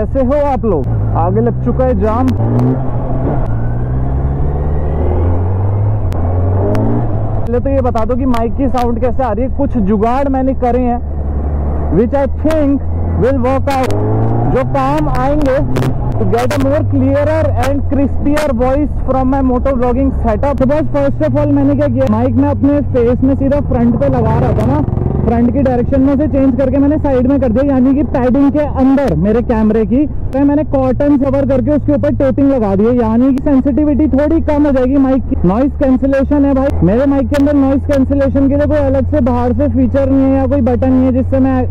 कैसे हो आप लोग? आगे लग चुका है जाम। पहले तो ये बता दो कि माइक की साउंड कैसे आ रही है। कुछ जुगाड़ मैंने करे हैं which I think will work out, जो काम आएंगे to get a more clearer and crispier voice from my moto vlogging setup। तो बस फर्स्ट ऑफ ऑल मैंने क्या किया, माइक में अपने फेस में सीधा फ्रंट पे लगा रहा था ना, फ्रंट की डायरेक्शन में से चेंज करके मैंने साइड में कर दिया, यानी कि पैडिंग के अंदर मेरे कैमरे की तो मैंने कॉटन कवर करके उसके ऊपर टेपिंग लगा दी है, यानी कि सेंसिटिविटी थोड़ी कम हो जाएगी माइक की। नॉइस कैंसिलेशन है भाई मेरे माइक के अंदर, नॉइस कैंसिलेशन के लिए कोई अलग से बाहर से फीचर नहीं है या कोई बटन नहीं है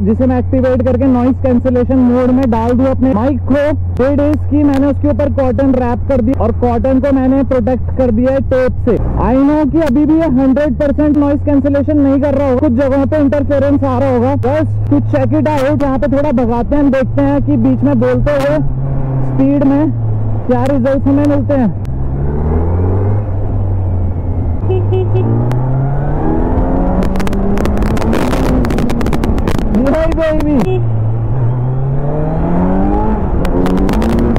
जिसे मैं एक्टिवेट करके नॉइस कैंसिलेशन मोड में डाल दूं अपने माइक को। 3 डेज की मैंने उसके ऊपर कॉटन रैप कर दी और कॉटन को मैंने प्रोटेक्ट कर दिया है टेप से। आई नो कि अभी भी ये 100% नॉइस कैंसिलेशन नहीं कर रहा होगा, कुछ जगहों पे इंटरफेरेंस आ रहा होगा, बस टू चेक इट आउट यहाँ पे थोड़ा भगाते हैं, देखते हैं कि बीच में बोलते हुए स्पीड में क्या रिजल्ट हमें मिलते हैं।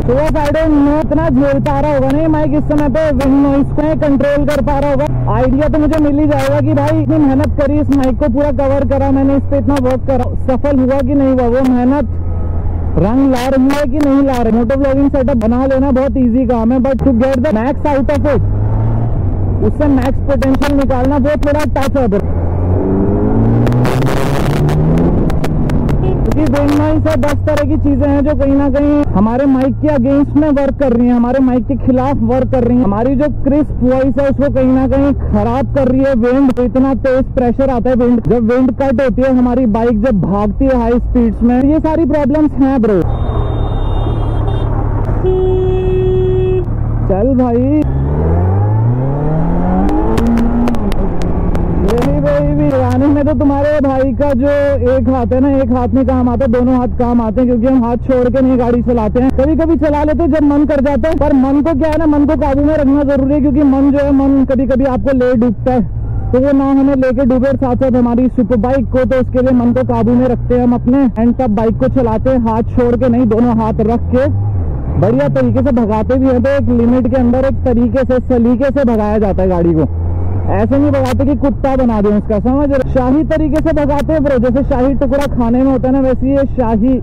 तो आई डोंट नो इतना झेल पा रहा होगा नहीं माइक इस समय पे, विंड नॉइस को कंट्रोल कर पा रहा होगा। आइडिया तो मुझे मिल ही जाएगा कि भाई इतनी मेहनत करी, इस माइक को पूरा कवर करा मैंने, इस पे इतना वर्क करा, सफल हुआ कि नहीं हुआ, वो मेहनत रंग ला रही है कि नहीं ला रही। मोटो व्लॉगिंग सेटअप बना लेना बहुत इजी काम है, but to get the max out of it, उससे मैक्स पोटेंशियल निकालना वो थोड़ा टफ है। क्योंकि विंड नॉइस है 10 तरह की चीजें हैं जो कहीं ना कहीं हमारे माइक के अगेंस्ट में वर्क कर रही है, हमारे माइक के खिलाफ वर्क कर रही है। हमारी जो क्रिस्प वॉइस है उसको कहीं ना कहीं खराब कर रही है विंड। तो इतना तेज प्रेशर आता है विंड, जब विंड कट होती है हमारी बाइक जब भागती है हाई स्पीड्स में, ये सारी प्रॉब्लम्स हैं ब्रो। चल भाई चलाने में तो तुम्हारे भाई का जो एक हाथ है ना, एक हाथ में काम आता है, दोनों हाथ काम आते हैं, क्योंकि हम हाथ छोड़ के नहीं गाड़ी चलाते हैं। कभी कभी चला लेते हैं जब मन कर जाता है, पर मन को क्या है ना, मन को काबू में रखना जरूरी है, क्योंकि मन जो है मन कभी कभी आपको ले डूबता है, तो वो ना हमें लेके डूबे, साथ साथ हमारी सुपर बाइक को, तो उसके लिए मन को काबू में रखते हैं हम अपने, एंड तब बाइक को चलाते हैं हाथ छोड़ के नहीं, दोनों हाथ रख के बढ़िया तरीके से भगाते भी है। तो एक लिमिट के अंदर एक तरीके से सलीके से भगाया जाता है गाड़ी को, ऐसे नहीं भगाते कि कुत्ता बना दे उसका, समझ रहे? शाही तरीके से भगाते हैं ब्रो, जैसे शाही टुकड़ा खाने में होता है ना, वैसे ये शाही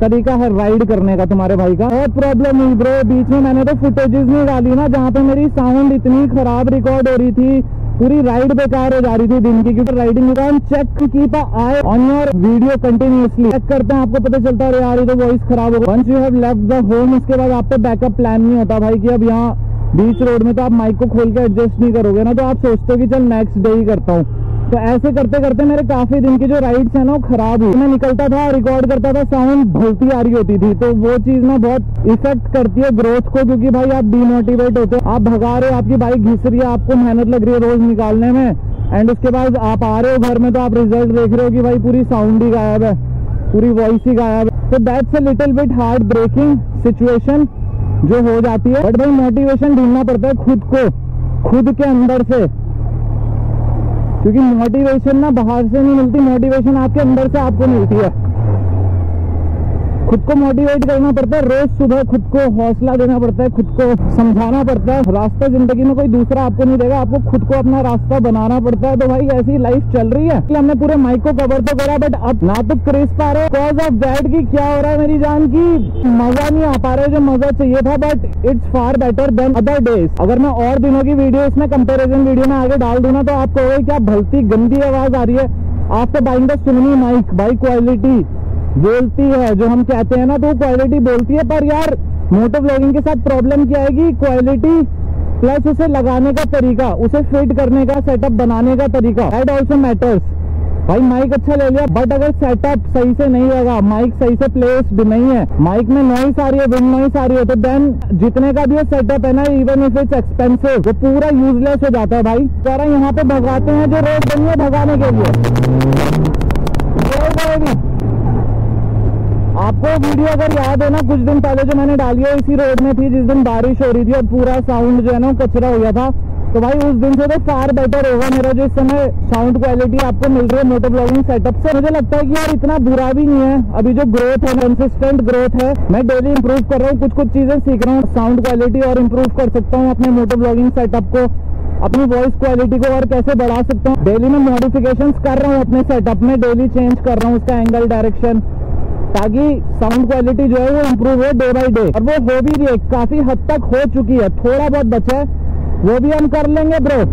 तरीका है राइड करने का तुम्हारे भाई का। बहुत प्रॉब्लम हुई ब्रो, बीच में मैंने तो फुटेजेस नहीं डाली ना, जहाँ पे मेरी साउंड इतनी खराब रिकॉर्ड हो रही थी, पूरी राइड बेकार हो जा रही थी दिन की, क्योंकि राइडिंग दुकान check keep eye on your video continuously, check करते हैं, आपको पता चलता है यार ये तो वॉइस खराब हो गई। Once you have left the home, उसके बाद आप पे बैकअप प्लान नहीं होता भाई कि अब यहाँ बीच रोड में तो आप माइक को खोल के एडजस्ट नहीं करोगे ना, तो आप सोचते हो कि चल नेक्स्ट डे ही करता हूँ। तो ऐसे करते करते मेरे काफी दिन की जो राइड्स है ना वो खराब हुई। मैं निकलता था रिकॉर्ड करता था, साउंड भलती आ रही होती थी, तो वो चीज ना बहुत इफेक्ट करती है ग्रोथ को, क्योंकि भाई आप डिमोटिवेट होते हो, आप भगा रहे हो, आपकी बाइक घिस रही है, आपको मेहनत लग रही है रोज निकालने में, एंड उसके बाद आप आ रहे हो घर में तो आप रिजल्ट देख रहे हो कि भाई पूरी साउंड ही गायब है, पूरी वॉइस ही गायब है। तो that's a little bit heart breaking situation जो हो जाती है, बट भाई मोटिवेशन ढूंढना पड़ता है खुद को, खुद के अंदर से, क्योंकि मोटिवेशन ना बाहर से नहीं मिलती, मोटिवेशन आपके अंदर से आपको मिलती है। खुद को मोटिवेट करना पड़ता है, रोज सुबह खुद को हौसला देना पड़ता है, खुद को समझाना पड़ता है। रास्ता जिंदगी में कोई दूसरा आपको नहीं देगा, आपको खुद को अपना रास्ता बनाना पड़ता है। तो भाई ऐसी लाइफ चल रही है। हमने पूरे माइक को कवर तो करा, बट अब ना तो क्रिस्प आ रहा है, बिकॉज ऑफ दैट की क्या हो रहा है मेरी जान की मजा नहीं आ पा रहा है जो मजा चाहिए था, but it's far better than other days. अगर मैं और दिनों की वीडियो इसमें कंपेरिजन वीडियो में आगे डाल दूं ना, तो आप कहोगे क्या भलती गंदी आवाज आ रही है आफ्टर बाइंग द सुनी माइक। भाई क्वालिटी बोलती है जो हम कहते हैं ना, तो क्वालिटी बोलती है, पर यार मोटो व्लॉगिंग के साथ प्रॉब्लम क्या आएगी, क्वालिटी प्लस उसे लगाने का तरीका, उसे फिट करने का, सेटअप बनाने का तरीका, दैट ऑल्सो मैटर्स। भाई माइक अच्छा ले लिया, बट अगर सेटअप सही से नहीं लगा, माइक सही से प्लेस्ड नहीं है, माइक में नॉइस आ रही है, विंड नॉइस आ रही है, तो देन जितने का भी सेटअप है ना, इवन इफ इट्स एक्सपेंसिव, वो पूरा यूजलेस हो जाता है। भाई जरा यहाँ पे भगाते हैं जो रोड बनी है भगाने के लिए। आपको वीडियो अगर याद है ना, कुछ दिन पहले जो मैंने डाली है इसी रोड में थी, जिस दिन बारिश हो रही थी और पूरा साउंड जो है ना कचरा हो गया था, तो भाई उस दिन से तो फार बेटर होगा मेरा जो इस समय साउंड क्वालिटी आपको मिल रही है मोटो ब्लॉगिंग सेटअप से। मुझे लगता है कि यार इतना बुरा भी नहीं है, अभी जो ग्रोथ है कंसिस्टेंट ग्रोथ है, मैं डेली इंप्रूव कर रहा हूँ, कुछ चीजें सीख रहा हूँ, साउंड क्वालिटी और इंप्रूव कर सकता हूँ अपने मोटो ब्लॉगिंग सेटअप को, अपनी वॉइस क्वालिटी को और कैसे बढ़ा सकता हूँ। डेली मैं मॉडिफिकेशंस कर रहा हूँ अपने सेटअप में, डेली चेंज कर रहा हूँ उसका एंगल डायरेक्शन, ताकि साउंड क्वालिटी जो है वो इम्प्रूव हो डे बाय डे। और वो हो भी रही है, काफी हद तक हो चुकी है, थोड़ा बहुत बचा है वो भी हम कर लेंगे ब्रो।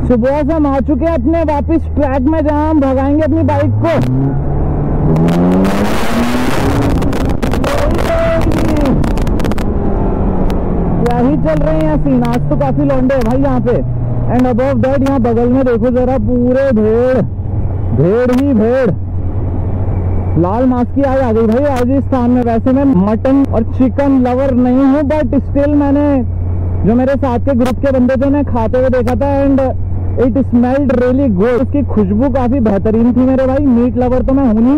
सुबह से हम आ चुके हैं अपने वापस ट्रैक में, जहां हम भगाएंगे अपनी बाइक को। क्या ही चल रहे हैं सीन, आज तो काफी लौंडे है भाई यहाँ पे। एंड अबव दैट यहाँ बगल में देखो जरा, पूरे भेड़ भेड़ ही भेड़। लाल मांस की आज आ गई भाई राजस्थान में। वैसे मैं मटन और चिकन लवर नहीं हूँ, बट स्टिल मैंने जो मेरे साथ के ग्रुप के बंदे थे, मैं खाते हुए देखा था and it smelled really good. उसकी खुशबू काफी बेहतरीन थी मेरे भाई। मीट लवर तो मैं हूं नहीं,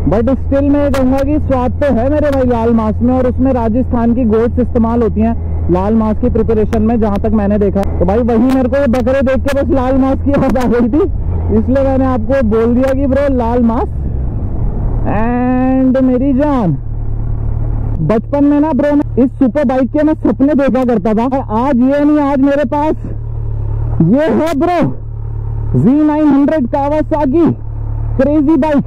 बट स्टिल मैं कहूंगा कि स्वाद तो है मेरे भाई लाल मांस में, और उसमें राजस्थान की गोट्स इस्तेमाल होती हैं लाल मांस की प्रिपरेशन में, जहां तक मैंने देखा। तो भाई वही मेरे को बकरे देख के बस लाल मांस की याद आ गई थी, इसलिए मैंने आपको बोल दिया कि ब्रो लाल मांस। एंड मेरी जान, बचपन में ना ब्रो इस सुपर बाइक के मैं सपने देखा करता था, और आज ये नहीं, आज मेरे पास ये है bro Z900 Kawasaki crazy bike.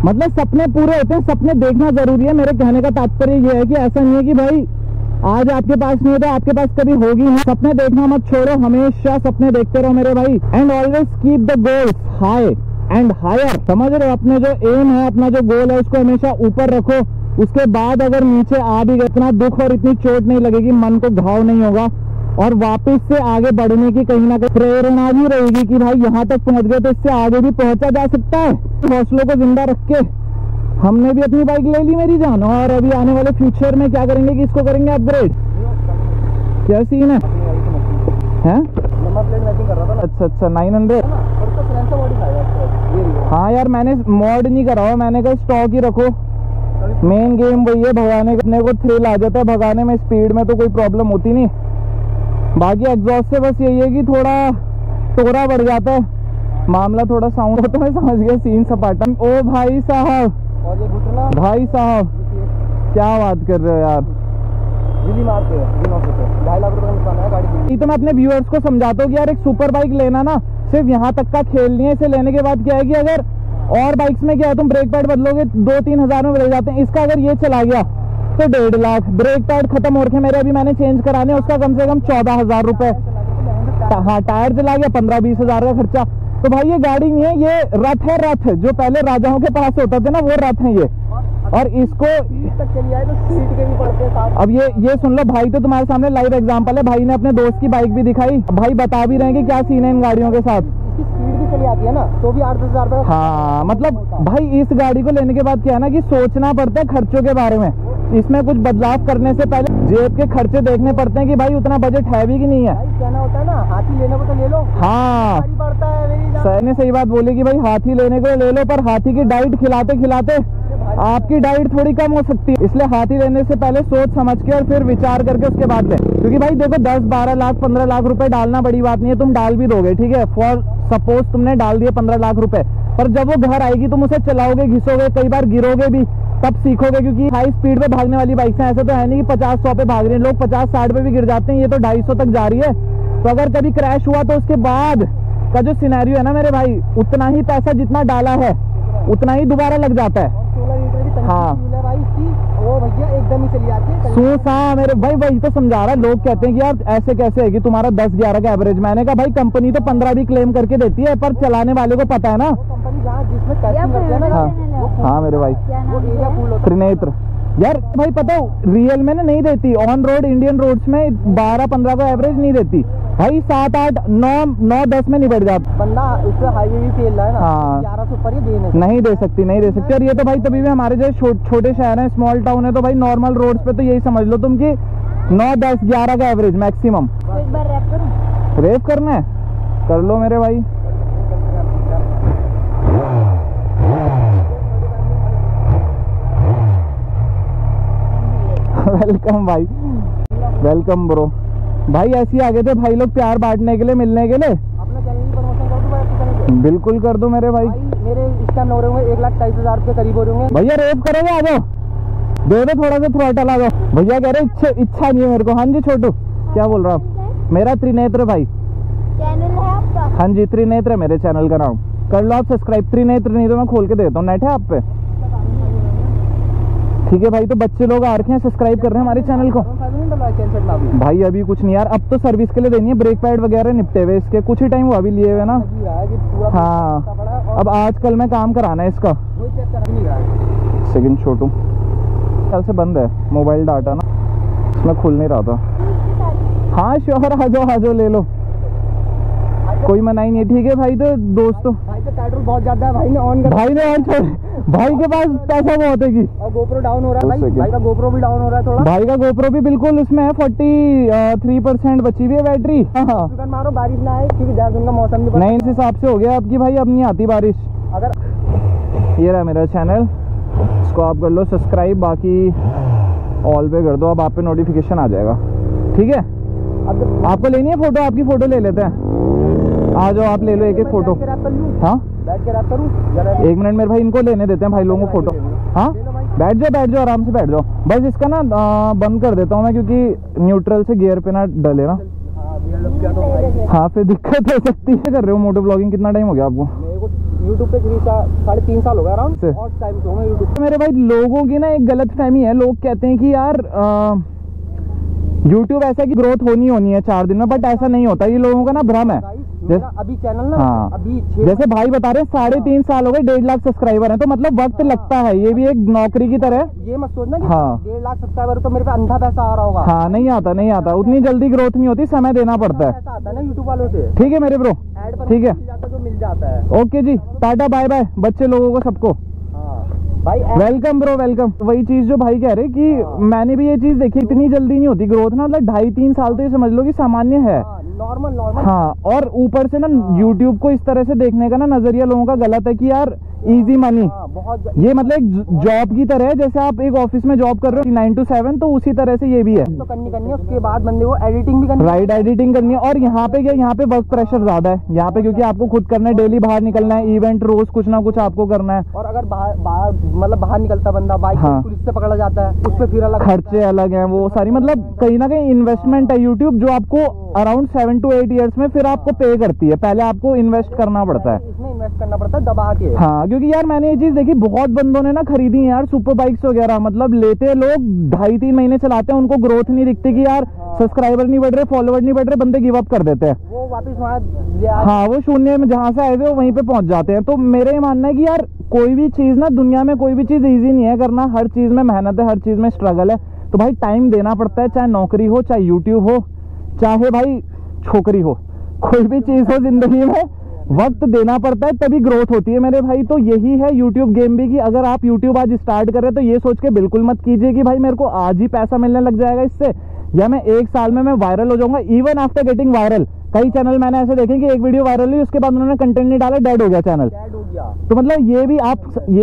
मतलब सपने पूरे होते हैं, सपने देखना जरूरी है। मेरे कहने का तात्पर्य ये है कि ऐसा नहीं है कि भाई आज आपके पास नहीं है तो आपके पास कभी होगी नहीं। सपने देखना मत छोड़ो, हमेशा सपने देखते रहो मेरे भाई। And always keep the goals high and higher, समझ रहे हो? अपने जो एम है, अपना जो गोल है, उसको हमेशा ऊपर रखो। उसके बाद अगर नीचे आ भी गए, इतना दुख और इतनी चोट नहीं लगेगी, मन को घाव नहीं होगा, और वापस से आगे बढ़ने की कहीं ना कहीं प्रेरणा भी रहेगी कि भाई यहाँ तक पहुंच गए तो इससे आगे भी पहुंचा जा सकता है। हौसलों को जिंदा रख के हमने भी अपनी बाइक ले ली मेरी जान, और अभी आने वाले फ्यूचर में क्या करेंगे कि इसको करेंगे अपग्रेड। क्या सीन है? अच्छा 900। हाँ यार, मैंने मॉड नहीं करा हुआ, मैंने कहा स्टॉक ही रखो। मेन गेम वही है, भगाने अपने को थ्रिल आ जाता है, भगाने में स्पीड में तो कोई प्रॉब्लम होती नहीं। बाकी एग्जॉस्ट से बस यही है कि थोड़ा टोरा बढ़ जाता है, मामला थोड़ा साउंड होता है। समझ गया सीन सपाटा। ओ भाई साहब, भाई साहब क्या बात कर रहे हो यार, मारते हो 2.5 लाख रुपए का नुकसान है गाड़ी। तो मैं अपने व्यूअर्स को समझाता हूँ कि यार एक सुपर बाइक लेना ना सिर्फ यहाँ तक का खेल नहीं है। इसे लेने के बाद क्या है कि अगर और बाइक्स में क्या है, तुम ब्रेक पैड बदलोगे 2-3 हजार में बदल जाते हैं। इसका अगर ये चला गया तो 1.5 लाख। ब्रेक पैड खत्म हो रखे मेरे, अभी मैंने चेंज कराने, उसका कम से कम 14,000 रुपए। हाँ, टायर चला गया 15-20 हजार का खर्चा। तो भाई ये गाड़ी नहीं है, ये रथ है, रथ जो पहले राजाओं के पास होता थे ना, वो रथ है ये। और इसको तक चली आए तो सीट के भी पड़ते हैं साथ। अब ये सुन लो भाई, तो तुम्हारे सामने लाइव एग्जांपल है। भाई ने अपने दोस्त की बाइक भी दिखाई, भाई बता भी रहे हैं कि क्या सीन है इन गाड़ियों के साथ। इसकी स्पीड भी चली आती है ना, तो भी 8-10 हजार रुपए। हाँ, मतलब भाई इस गाड़ी को लेने के बाद क्या है ना कि सोचना पड़ता है खर्चों के बारे में। इसमें कुछ बदलाव करने से पहले जेब के खर्चे देखने पड़ते हैं कि भाई उतना बजट है भी कि नहीं है। कहना होता है ना, हाथी लेने को तो ले लो। हाँ, सही ने सही बात बोली कि भाई हाथी लेने को ले लो, पर हाथी की डाइट खिलाते खिलाते आपकी डाइट थोड़ी कम हो सकती है। इसलिए हाथी लेने से पहले सोच समझ के और फिर विचार करके उसके बाद ले। क्योंकि भाई देखो 10-12 लाख 15 लाख रुपए डालना बड़ी बात नहीं है, तुम डाल भी दोगे, ठीक है। फॉर सपोज तुमने डाल दिए 15 लाख रुपए, पर जब वो घर आएगी तुम उसे चलाओगे, घिसोगे, कई बार गिरोगे भी, तब सीखोगे। क्योंकि हाई स्पीड पे भागने वाली बाइक्स हैं, ऐसा तो है नहीं कि 50-100 पे भाग रहे हैं लोग, 50-60 पे भी गिर जाते हैं। ये तो 250 तक जा रही है। तो अगर कभी क्रैश हुआ तो उसके बाद का जो सिनेरियो है ना मेरे भाई, उतना ही पैसा जितना डाला है उतना ही दोबारा लग जाता है। हाँ वो भैया एकदम ही चली आती है हाँ मेरे भाई, वही तो समझा रहा है। लोग कहते हैं कि यार ऐसे कैसे है कि तुम्हारा 10-11 का एवरेज। मैंने कहा भाई कंपनी तो 15 भी क्लेम करके देती है, पर चलाने वाले को पता है ना जिसमें टेस्टिंग करते हैं ना, हाँ मेरे भाई, वो एरिया कूल होता है। त्रिनेत्र यार भाई, पता रियल में ना नहीं देती, ऑन रोड इंडियन रोड्स में 12-15 का एवरेज नहीं देती भाई, 7, 8, 9, 10 में निपट जाता बंदा। उससे हाईवे भी फेल रहा है ना, हाँ। 1100 ऊपर ही नहीं दे सकती। और ये तो भाई तभी भी हमारे जो छोटे शहर हैं, स्मॉल टाउन है, तो भाई नॉर्मल रोड्स पे तो यही समझ लो तुम कि 9, 10, 11 का एवरेज मैक्सिमम। एक बार रैप करूं? रेप करना है, कर लो मेरे भाई। वेलकम भाई, वेलकम ब्रो। भाई ऐसे ही आगे थे भाई लोग प्यार बांटने के लिए, मिलने के लिए। अपना चैनल की प्रमोशन कर दूं भाई आपके चैनल पे? बिल्कुल कर दो मेरे भाई। मेरे इसका हो रहे होंगे 1,23,000 के करीब हो रहे होंगे। भैया रेप करोगे? आ जाओ, दे दो थोड़ा सा थ्रॉटल, आ जाओ। भैया कह रहे इच्छा नहीं है मेरे को। हाँ जी छोटू, क्या बोल रहा आप? मेरा त्रिनेत्र भाई चैनल है आपका? हाँ जी त्रिनेत्र है मेरे चैनल का नाम, कर लो आप सब्सक्राइब। त्रिनेत्र नहीं तो मैं खोल के देता हूँ, नेट है आप पे? ठीक है भाई, तो बच्चे लोग आ रखे हैं, सब्सक्राइब कर रहे हैं हमारे चैनल को। भाई अभी कुछ नहीं यार, अब तो सर्विस के लिए देनी है, ब्रेक पैड वगैरह निपटे हुए इसके, कुछ ही टाइम हुआ अभी लिए हुए ना। हाँ अब आजकल में काम कराना है इसका। सेकंड छोटू कल से बंद है मोबाइल डाटा ना, इसमें खुल नहीं रहा था। हाँ श्योर, आ जाओ ले लो, कोई मनाही नहीं है। ठीक है भाई, तो दोस्तों भाई का पेट्रोल बहुत ज्यादा है, भाई ने ऑन कर, भाई ने ऑन छोड़, भाई के पास पैसा बहुत है कि, और गोप्रो डाउन हो रहा है भाई का गोप्रो भी डाउन हो रहा है थोड़ा। भाई का गोप्रो भी बिल्कुल उसमें है, 43% बची हुई है बैटरी। हाँ मारो बारिश ना आए, क्योंकि देहरादून का मौसम नहीं, इस हिसाब से हो गया आपकी भाई, अब नहीं आती बारिश। अगर ये रहा मेरा चैनल, इसको आप कर लो सब्सक्राइब, बाकी ऑल पे कर दो, अब आप पे नोटिफिकेशन आ जाएगा। ठीक है, आपको लेनी है फोटो? आपकी फोटो ले लेते हैं, आ जाओ आप ले लो एक फोटो। हाँ बैठ के रैप करूं? 1 मिनट मेरे भाई, इनको लेने देते हैं भाई लोगों को फोटो। हाँ बैठ जाओ आराम से बैठ जाओ। बस इसका ना बंद कर देता हूँ मैं, क्योंकि न्यूट्रल से गियर पे ना डले ना। हाँ फिर दिक्कत हो सकती है। कर रहे हो मोटो ब्लॉगिंग, कितना टाइम हो गया आपको? यूट्यूब पे 3.5 साल हो गया अराउंड। और टाइम से हूं मैं यूट्यूब। मेरे भाई लोगों की ना एक गलत फहमी है, लोग कहते हैं कि यार यूट्यूब ऐसा कि ग्रोथ होनी है 4 दिन में, बट ऐसा नहीं होता, ये लोगों का ना भ्रम है। अभी चैनल ना, हाँ अभी जैसे भाई बता रहे हैं 3.5 साल हो गए, 1.5 लाख सब्सक्राइबर हैं, तो मतलब वक्त लगता है, ये भी एक नौकरी की तरह। ये मत सोचना कि हाँ 1.5 लाख सब्सक्राइबर तो मेरे पे अंधा पैसा आ रहा होगा। हाँ नहीं आता, उतनी जल्दी ग्रोथ नहीं होती, समय देना पड़ता है। पैसा आता है ना यूट्यूब वालों से। ठीक है मेरे ब्रो, ठीक है, मिल जाता है। ओके जी, टाटा बाय बाय बच्चे लोगों को सबको। भाई वेलकम ब्रो वेलकम। वही चीज जो भाई कह रहे कि मैंने भी ये चीज देखी, इतनी जल्दी नहीं होती ग्रोथ ना, मतलब 2.5-3 साल तो ये समझ लो कि सामान्य है। नॉर्मल। हाँ, और ऊपर से ना YouTube को इस तरह से देखने का ना नजरिया लोगों का गलत है कि यार इजी मनी, ये मतलब एक जॉब की तरह है, जैसे आप एक ऑफिस में जॉब कर रहे हो 9 to 7, तो उसी तरह से ये भी है। तो करनी है, उसके बाद बंदे को एडिटिंग भी करनी है। राइट, एडिटिंग करनी है। और यहाँ पे क्या, यहाँ पे वर्क प्रेशर ज्यादा है यहाँ पे, क्योंकि आपको खुद करना है, डेली बाहर निकलना है, इवेंट रोज कुछ ना कुछ आपको करना है। और अगर बाहर निकलता बंदा बाइक पुलिस से पकड़ा जाता है, उस पे फिर अलग खर्चे अलग हैं, वो सारी मतलब कहीं ना कहीं इन्वेस्टमेंट है यूट्यूब, जो आपको अराउंड 7 to 8 ईयर्स में फिर आपको पे करती है। पहले आपको इन्वेस्ट करना पड़ता है, इसमें इन्वेस्ट करना पड़ता है दबा के। हाँ, क्योंकि यार मैंने ये चीज देखी, बहुत बंदों ने ना खरीदी है यार सुपर बाइक्स वगैरह, मतलब लेते हैं लोग 2.5-3 महीने चलाते हैं, उनको ग्रोथ नहीं दिखती कि यार सब्सक्राइबर नहीं बढ़ रहे, फॉलोवर नहीं बढ़ रहे, बंदे गिव अप कर देते हैं, वो वापस वहाँ हाँ वो शून्य में जहाँ से आए थे वो वहीं पे पहुंच जाते हैं। तो मेरे ये मानना है कि यार कोई भी चीज ना दुनिया में, कोई भी चीज इजी नहीं है करना, हर चीज में मेहनत है, हर चीज में स्ट्रगल है। तो भाई टाइम देना पड़ता है, चाहे नौकरी हो, चाहे यूट्यूब हो, चाहे भाई छोकरी हो, कोई भी चीज हो जिंदगी में वक्त देना पड़ता है, तभी ग्रोथ होती है मेरे भाई। तो यही है यूट्यूब गेम भी, कि अगर आप यूट्यूब आज स्टार्ट कर रहे हैं तो ये सोच के बिल्कुल मत कीजिए कि भाई मेरे को आज ही पैसा मिलने लग जाएगा इससे, या मैं 1 साल में मैं वायरल हो जाऊंगा। इवन आफ्टर गेटिंग वायरल, कई चैनल मैंने ऐसे देखे कि एक वीडियो वायरल हुई, उसके बाद उन्होंने कंटेंट नहीं डाला, डेड हो गया चैनल। तो मतलब ये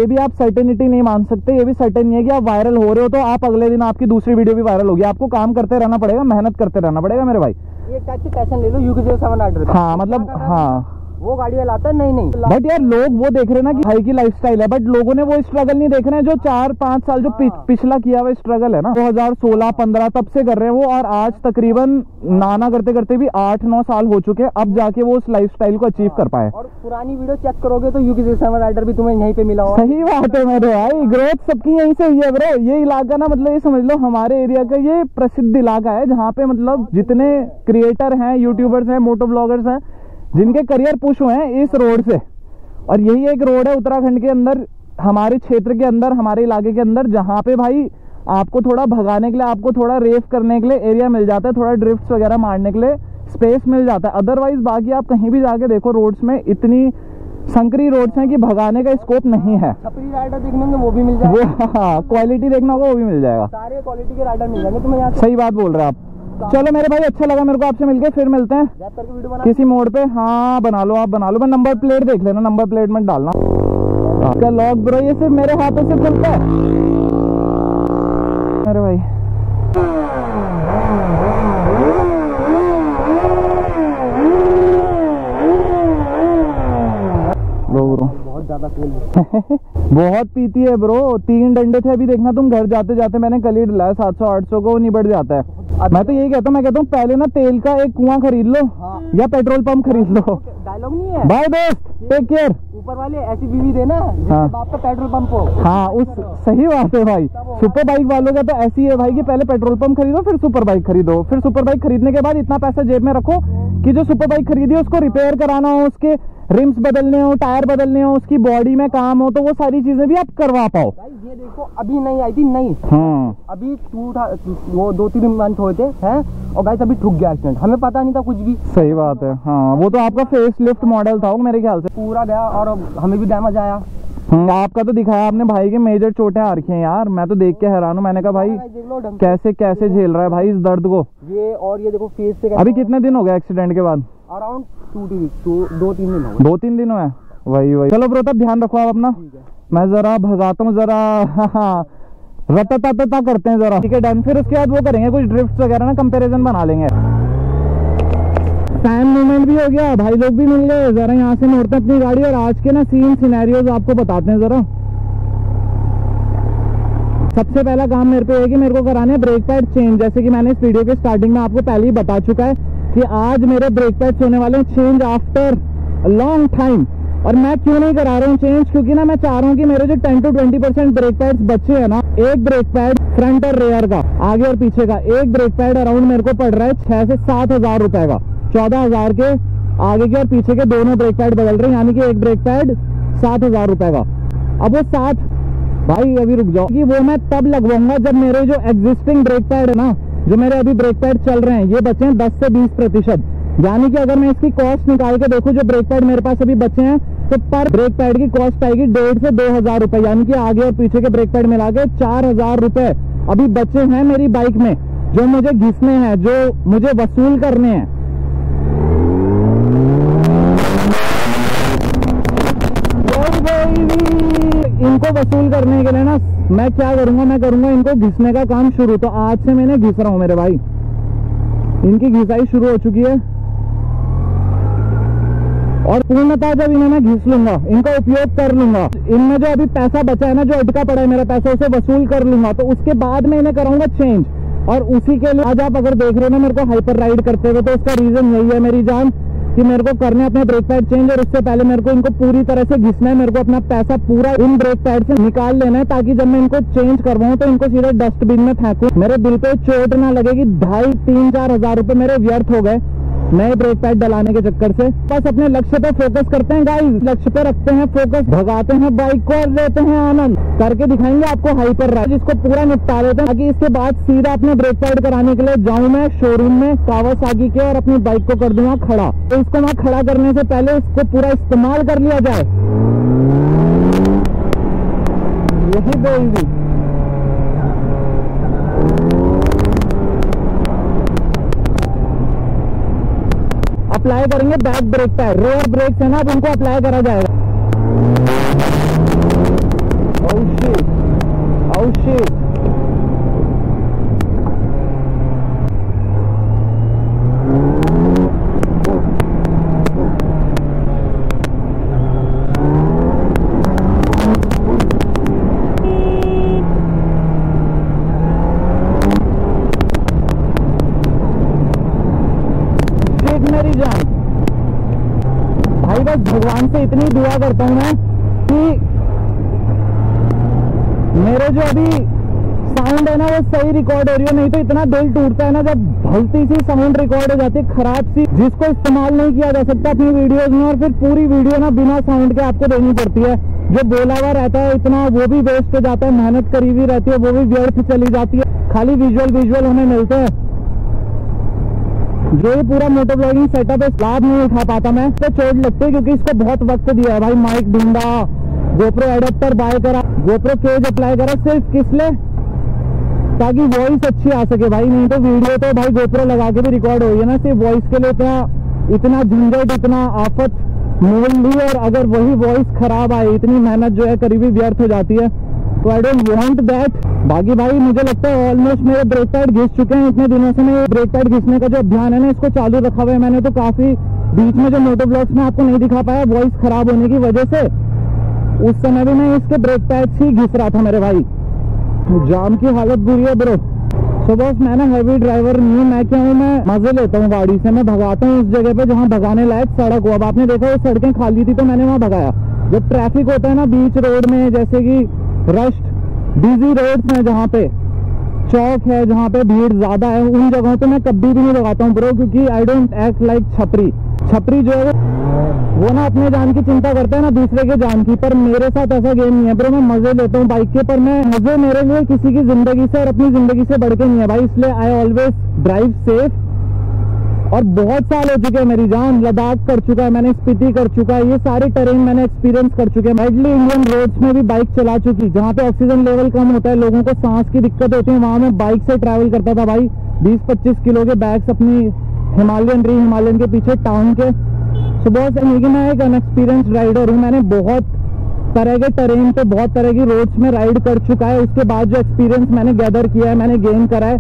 भी आप सर्टेनिटी नहीं मान सकते, ये भी सर्टेन नहीं है कि आप वायरल हो रहे हो तो आप अगले दिन आपकी दूसरी वीडियो भी वायरल होगी। आपको काम करते रहना पड़ेगा, मेहनत करते रहना पड़ेगा मेरे भाई। एक टाइप की पैशन ले लो, UK07 राइडर। हाँ मतलब हाँ, वो गाड़ी लाता है, नहीं बट यार लोग वो देख रहे हैं ना कि भाई की लाइफस्टाइल है, बट लोगों ने वो स्ट्रगल नहीं देख रहे हैं जो 4-5 साल जो पिछला किया हुआ स्ट्रगल है ना, 2016-15 तब से कर रहे हैं वो, और आज तकरीबन नाना करते करते भी 8-9 साल हो चुके हैं, अब जाके वो उस लाइफस्टाइल को अचीव कर पाए। और पुरानी वीडियो चेक करोगे तो UK07 राइडर भी तुम्हें यहीं पे मिला होगा। सही बात है मेरे भाई, ग्रोथ सबकी यहीं से हुई है ब्रो। ये इलाका ना, मतलब ये समझ लो हमारे एरिया का ये प्रसिद्ध इलाका है, जहाँ पे मतलब जितने क्रिएटर हैं, यूट्यूबर्स हैं, मोटो ब्लॉगर्स हैं, जिनके करियर पुश हुए हैं इस रोड से, और यही एक रोड है उत्तराखंड के अंदर, हमारे क्षेत्र के अंदर, हमारे इलाके के अंदर, जहाँ पे भाई आपको थोड़ा भगाने के लिए, आपको थोड़ा रेस करने के लिए एरिया मिल जाता है, थोड़ा ड्रिफ्ट वगैरह मारने के लिए स्पेस मिल जाता है। अदरवाइज बाकी आप कहीं भी जाके देखो रोड्स में इतनी संकरी रोड्स हैं कि भगाने का स्कोप नहीं है। छपरी राइडर देखने में वो भी मिल जाएगा, वो हाँ क्वालिटी देखना होगा वो भी मिल जाएगा, सारे क्वालिटी के राइडर मिल जाएंगे तुम्हें यहाँ। सही बात बोल रहे हैं आप। चलो मेरे भाई अच्छा लगा मेरे को आपसे मिलके, फिर मिलते हैं वीडियो बना किसी मोड़ पे। हाँ बना लो, आप बना लो, मैं नंबर प्लेट देख लेना, नंबर प्लेट में डालना। आपका लॉक ब्रो ये सिर्फ मेरे हाथों से खुलता है मेरे भाई। ब्रो बहुत ज्यादा तेल बहुत पीती है ब्रो। 3 डंडे थे अभी, देखना तुम घर जाते जाते मैंने कल ही डलाया 700-800 को, वो निबट जाता है। मैं तो यही कहता हूँ, मैं कहता हूँ पहले ना तेल का एक कुआं खरीद लो, हाँ। या पेट्रोल पंप खरीद लो। डायलॉग नहीं है बाय दोस्त, टेक केयर। ऊपर वाले ऐसी बीवी देना हाँ। बाप का पेट्रोल पंप हो। हाँ उस सही बात है भाई। सुपर बाइक वालों का तो ऐसी है भाई कि पहले पेट्रोल पंप खरीदो फिर सुपर बाइक खरीदो, फिर सुपर बाइक खरीदने के बाद इतना पैसा जेब में रखो कि जो सुपर बाइक खरीदी है उसको रिपेयर कराना हो, उसके रिम्स बदलने हो, टायर बदलने हो, उसकी बॉडी में काम हो, तो वो सारी चीजें भी आप करवा पाओ। भाई ये देखो अभी नहीं आई थी, नहीं अभी वो 2-3 मंथ हुए थे हैं, और गाइस अभी ठुक गया एक्सीडेंट, हमें पता नहीं था कुछ भी। सही बात है। हाँ वो तो आपका फेस लिफ्ट मॉडल था वो मेरे ख्याल से, पूरा गया और हमें भी डैमेज आया। आपका तो दिखाया आपने भाई के मेजर चोटें आ रखी हैं यार, मैं तो देख के हैरान हूँ। मैंने कहा भाई कैसे कैसे झेल रहा है भाई इस दर्द को। ये और ये देखो फेस से। अभी कितने दिन हो गए एक्सीडेंट के बाद? अराउंड 2-3 दिन हो गए। 2-3 दिन हुए? वही। चलो ब्रो तब ध्यान रखो आप अपना, मैं जरा भगाता हूँ जरा। हाँ रता करते हैं जरा, ठीक है डन। फिर उसके बाद वो करेंगे कुछ ड्रिफ्ट वगैरह ना, कंपैरिजन बना लेंगे। फैन मूवमेंट भी हो गया, भाई लोग भी मिल गए। जरा यहाँ से मोड़ते हैं अपनी गाड़ी और आज के ना सीन सिनेरियोज आपको बताते हैं जरा। सबसे पहला काम मेरे पे है कि मेरे को कराने हैं ब्रेक पैड चेंज। जैसे कि मैंने इस वीडियो के स्टार्टिंग में आपको पहले ही बता चुका है कि आज मेरे ब्रेक पैड्स होने वाले हैं चेंज आफ्टर लॉन्ग टाइम। और मैं क्यों नहीं करा रहा हूँ चेंज, क्योंकि ना मैं चाह रहा हूँ कि मेरे जो 10 to 20% ब्रेक पैड्स बचे हैं ना, एक ब्रेक पैड फ्रंट और रेयर का, आगे और पीछे का, एक ब्रेक पैड अराउंड मेरे को पड़ रहा है 6 से 7 हजार रुपए का। 14,000 के आगे के और पीछे के दोनों ब्रेक पैड बदल रहे हैं, यानी कि एक ब्रेक पैड 7,000 रुपए का। अब वो 7 भाई अभी रुक जाओ कि वो मैं तब लगवाऊंगा जब मेरे जो एग्जिस्टिंग ब्रेक पैड है ना, जो मेरे अभी ब्रेक पैड चल रहे हैं, ये बचे हैं 10 से 20%। यानी कि अगर मैं इसकी कॉस्ट निकाल के देखूं, जो ब्रेक पैड मेरे पास अभी बचे हैं, तो पर ब्रेक पैड की कॉस्ट आएगी 1,500 से 2,000 रुपए, यानी कि आगे और पीछे के ब्रेक पैड मिला के 4,000 रुपए अभी बचे हैं मेरी बाइक में, जो मुझे घिसने हैं, जो मुझे वसूल करने हैं। इनको वसूल करने के लिए ना मैं क्या करूंगा, मैं करूंगा इनको घिसने का काम शुरू। तो आज से मैंने घिस रहा हूं मेरे भाई, इनकी घिसाई शुरू हो चुकी है और पूर्णतः जब इन्हें मैं घिस लूंगा, इनका उपयोग कर लूंगा, इनमें जो अभी पैसा बचा है ना, जो अटका पड़ा है मेरा पैसा, उसे वसूल कर लूंगा, तो उसके बाद में इन्हें कराऊंगा चेंज। और उसी के लिए आज आप अगर देख रहे हो ना मेरे को हाइपर राइड करते हुए, तो उसका रीजन यही है मेरी जान, कि मेरे को करने अपने ब्रेक पैड चेंज, और उससे पहले मेरे को इनको पूरी तरह से घिसना है। मेरे को अपना पैसा पूरा इन ब्रेक पैड से निकाल लेना है, ताकि जब मैं इनको चेंज करवाऊं तो इनको सीधे डस्टबिन में फेंकूं, मेरे दिल पे चोट ना लगेगी। 2,500-3,000 हजार रुपए मेरे व्यर्थ हो गए नए ब्रेक पैड डलाने के चक्कर से। बस अपने लक्ष्य पे फोकस करते हैं गाइस, लक्ष्य पे रखते हैं फोकस, भगाते हैं बाइक को और लेते हैं आनंद। करके दिखाएंगे आपको हाइपर राइड, जिसको पूरा निपटा देते हैं, ताकि इसके बाद सीधा अपने ब्रेक पैड कराने के लिए जाऊं मैं शोरूम में कावासाकी के, और अपनी बाइक को कर दूंगा खड़ा। तो इसको मैं खड़ा करने से पहले इसको पूरा इस्तेमाल कर लिया जाए, यही बेइज्जती। अप्लाई करेंगे back brake pad, rare brakes है ना, अब उनको अप्लाई करा जाएगा। Oh shit, oh shit। मेरी जान भाई, बस भगवान से इतनी दुआ करता हूं मैं कि मेरे जो अभी साउंड है ना वो सही रिकॉर्ड हो रही है, नहीं तो इतना दिल टूटता है ना जब भलती सी साउंड रिकॉर्ड हो जाती है खराब सी, जिसको इस्तेमाल नहीं किया जा सकता अपनी वीडियोस में, और फिर पूरी वीडियो ना बिना साउंड के आपको देनी पड़ती है। जो बोला हुआ रहता है इतना वो भी वेस्ट हो जाता है, मेहनत करी हुई रहती है वो भी व्यर्थ चली जाती है, खाली विजुअल हमें मिलते हैं। जो ये पूरा मोटो ब्लॉगिंग सेटअप है लाभ नहीं उठा पाता मैं, तो चोट लगती है क्योंकि इसको बहुत वक्त दिया है भाई। माइक ढूंढा, गोप्रो एडेप्टर बाय करा, गोप्रो केज अप्लाई करा, सिर्फ किस लिए? ताकि वॉइस अच्छी आ सके भाई, नहीं तो वीडियो तो भाई गोप्रो लगा के भी रिकॉर्ड हो है ना, सिर्फ वॉइस के लिए इतना झंझट इतना आफत मोल ली, और अगर वही वॉइस खराब आए इतनी मेहनत जो है करीबी व्यर्थ हो जाती है। तो आई डोंट वांट दैट। बाकी भाई मुझे लगता है ऑलमोस्ट मेरे ब्रेक पैड घिस चुके हैं, इतने दिनों से मैं ब्रेक पैड घिसने का जो अभियान है ना इसको चालू रखा हुआ है मैंने। तो काफी बीच में जो मोटो ब्लॉग्स में आपको नहीं दिखा पाया वॉइस खराब होने की वजह से, उस समय भी मैं इसके ब्रेक पैड ही घिस रहा था मेरे भाई। जाम की हालत बुरी है ब्रो। सो बॉस मैं ना हैवी ड्राइवर नहीं हूँ, मैं क्या हूँ, मैं मजे लेता हूँ गाड़ी से, मैं भगाता हूँ उस जगह पे जहाँ भगाने लायक सड़क हो। अब आपने देखा वो सड़कें खाली थी तो मैंने वहाँ भगाया। जब ट्रैफिक होता है ना बीच रोड में, जैसे कि रश बिजी रोड्स हैं जहाँ पे चौक है जहाँ पे भीड़ ज्यादा है, उन जगहों पे मैं कभी भी नहीं भगाता हूँ ब्रो, क्योंकि आई डोंट एक्ट लाइक छपरी जो है वो ना अपने जान की चिंता करता है ना दूसरे के जान की। पर मेरे साथ ऐसा गेम नहीं है ब्रो, मैं मजे लेता हूँ बाइक के, पर मैं मजे मेरे लिए किसी की जिंदगी से और अपनी जिंदगी से बढ़ के नहीं है भाई, इसलिए आई ऑलवेज ड्राइव सेफ। और बहुत साल हो चुके हैं मेरी जान, लद्दाख कर चुका है मैंने, स्पीति कर चुका है, ये सारे टेरेन मैंने एक्सपीरियंस कर चुके हैं। मेडली इंडियन रोड्स में भी बाइक चला चुकी, जहाँ पे ऑक्सीजन लेवल कम होता है, लोगों को सांस की दिक्कत होती है, वहां मैं बाइक से ट्रैवल करता था भाई। 20-25 किलो के बैग्स अपनी हिमालयन के पीछे टाउन के। सुबह से नहीं कि मैं एक अनएक्सपीरियंस राइडर हूँ, मैंने बहुत तरह के टेरेन पे बहुत तरह की रोड्स में राइड कर चुका है। उसके बाद जो एक्सपीरियंस मैंने गैदर किया है, मैंने गेन करा है,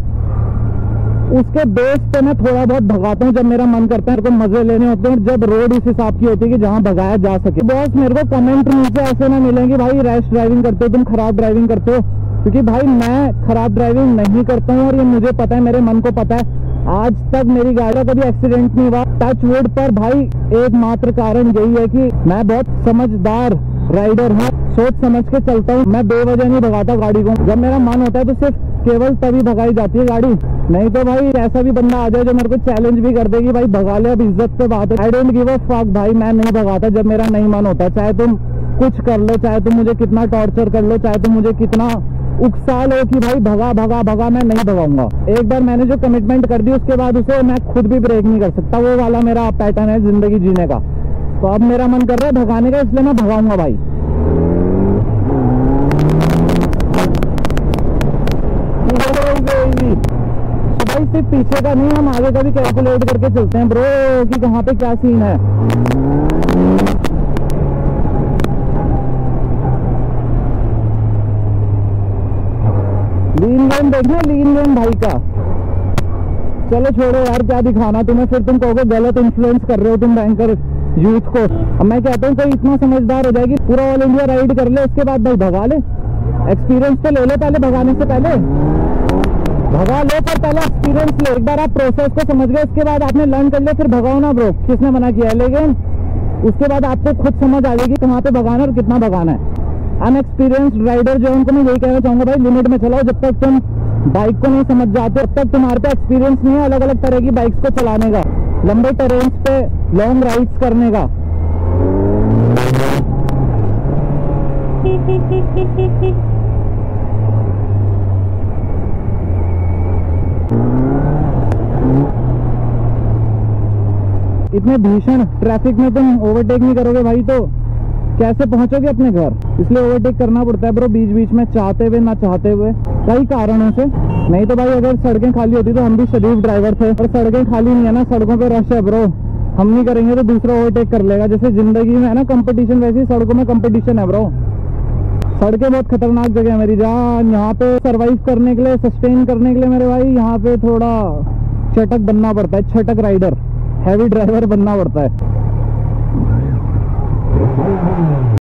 उसके बेस पे मैं थोड़ा बहुत भगाता हूँ जब मेरा मन करता है, तो मजे लेने होते हैं, जब रोड इस हिसाब की होती है कि जहाँ भगाया जा सके। बॉस मेरे को कमेंट नीचे ऐसे ना मिलेंगे भाई रैश ड्राइविंग करते हो तुम, खराब ड्राइविंग करते हो, क्योंकि भाई मैं खराब ड्राइविंग नहीं करता हूँ और ये मुझे पता है, मेरे मन को पता है। आज तक मेरी गाड़ी का कभी एक्सीडेंट नहीं हुआ टच वुड पर भाई। एकमात्र कारण यही है कि मैं बहुत समझदार राइडर हूँ, सोच समझ के चलता हूँ, मैं बेवजह नहीं भगाता गाड़ी को। जब मेरा मन होता है तो सिर्फ केवल तभी भगाई जाती है गाड़ी, नहीं तो भाई ऐसा भी बंदा आ जाए जो मेरे को चैलेंज भी कर देगी भाई भगा ले, अब इज्जत पे बात है। I don't give a fuck भाई, मैं नहीं भगाता जब मेरा नहीं मन होता। चाहे तुम कुछ कर लो, चाहे तुम मुझे कितना टॉर्चर कर लो, चाहे तुम मुझे कितना उकसा लो कि भाई भगा, मैं नहीं भगाऊंगा। एक बार मैंने जो कमिटमेंट कर दी उसके बाद उसे मैं खुद भी ब्रेक नहीं कर सकता, वो वाला मेरा पैटर्न है जिंदगी जीने का। तो अब मेरा मन कर रहा है भगाने का, इसलिए मैं भगाऊंगा भाई। भाई सिर्फ पीछे का नहीं, हम आगे का भी कैलकुलेट करके चलते हैं ब्रो कि कहाँ पे क्या सीन है। लीन लेन देखना, लीन लेन भाई का। चलो छोड़ो यार, क्या दिखाना तुम्हें, फिर तुम कहोगे गलत इन्फ्लुएंस कर रहे हो तुम बैंकर यूथ को। अब मैं कहता हूँ कोई इतना समझदार हो जाएगी पूरा ऑल इंडिया राइड कर ले, उसके बाद भाई भगा ले, एक्सपीरियंस तो ले लो पहले, भगाने से पहले भगा लो, पर पहले एक्सपीरियंस ले। एक बार आप प्रोसेस को समझ गए, उसके बाद आपने लर्न कर लिया, फिर भगाओ ना ब्रो, किसने मना किया है। लेकिन उसके बाद आपको खुद समझ आ जाएगी कहाँ पे भगाना और कितना भगाना है। अनएक्सपीरियंस्ड राइडर जो उनको मैं यही कहना चाहूंगा भाई, लिमिट में चलाओ। जब तक तुम बाइक को नहीं समझ जाते तब तक तुम्हारे पे एक्सपीरियंस नहीं है अलग अलग तरह की बाइक्स को चलाने का, लंबे टेरेन्स पे लॉन्ग राइड्स करने का। इतने भीषण ट्रैफिक में तुम ओवरटेक नहीं करोगे भाई तो कैसे पहुंचोगे अपने घर, इसलिए ओवरटेक करना पड़ता है ब्रो बीच बीच में, चाहते हुए ना चाहते हुए, कई कारणों से। नहीं तो भाई अगर सड़कें खाली होती तो हम भी शरीफ ड्राइवर थे, और सड़कें खाली नहीं है ना, सड़कों पे रश है ब्रो, हम नहीं करेंगे तो दूसरा ओवरटेक कर लेगा। जैसे जिंदगी में है ना कंपटीशन, वैसे ही सड़कों में कंपटीशन है ब्रो। सड़कें बहुत खतरनाक जगह है मेरी जान, यहाँ पे सर्वाइव करने के लिए, सस्टेन करने के लिए मेरे भाई यहाँ पे थोड़ा चटक बनना पड़ता है, छटक राइडर, हैवी ड्राइवर बनना पड़ता है।